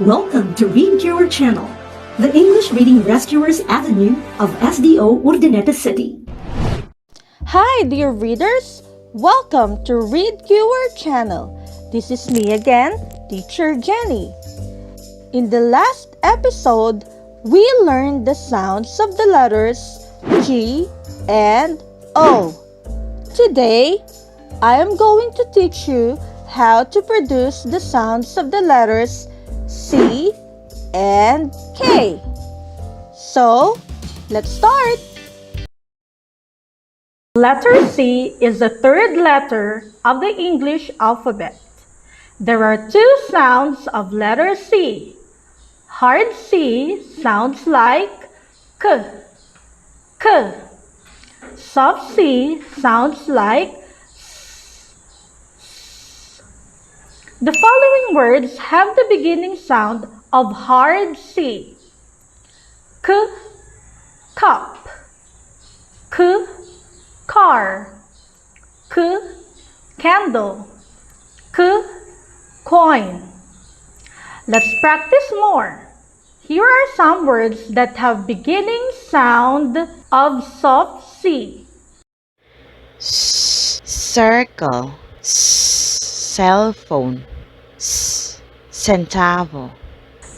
Welcome to Read Your Channel, the English Reading Rescuers Avenue of SDO Urdaneta City. Hi dear readers! Welcome to Read Your Channel. This is me again, Teacher Jenny. In the last episode, we learned the sounds of the letters G and O. Today, I am going to teach you how to produce the sounds of the letters C and K. So, let's start. Letter C is the third letter of the English alphabet. There are two sounds of letter C. Hard C sounds like K, K. Soft C sounds like S, S. The following words have the beginning sound of hard C. K, cup, K, car, K, candle, K, coin. Let's practice more. Here are some words that have beginning sound of soft C. Circle, cell phone, centavo.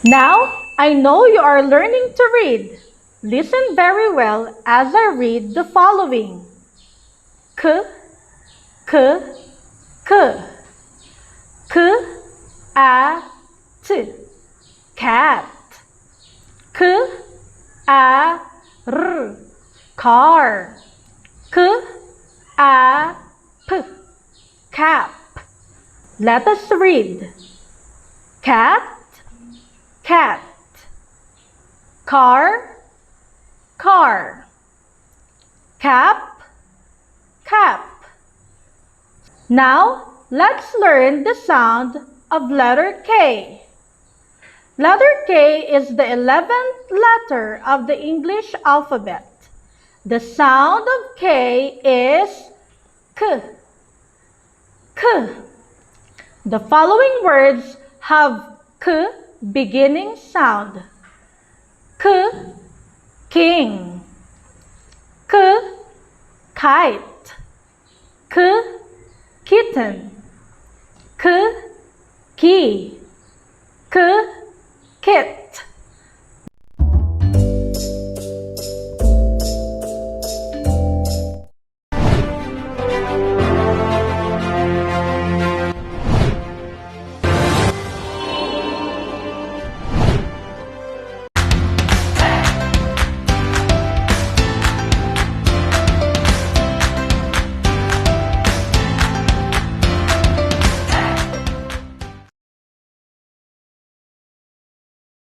Now, I know you are learning to read. Listen very well as I read the following. K, K, K. K, A, T. Cat. K, A, R. Car. K, A, P. Cap. Let us read. Cat, cat. Car, car. Cap, cap. Now, let's learn the sound of letter K. Letter K is the 11th letter of the English alphabet. The sound of K is K, K. The following words have K beginning sound. K, king. K, kite. K, kitten. K, key. K, kit.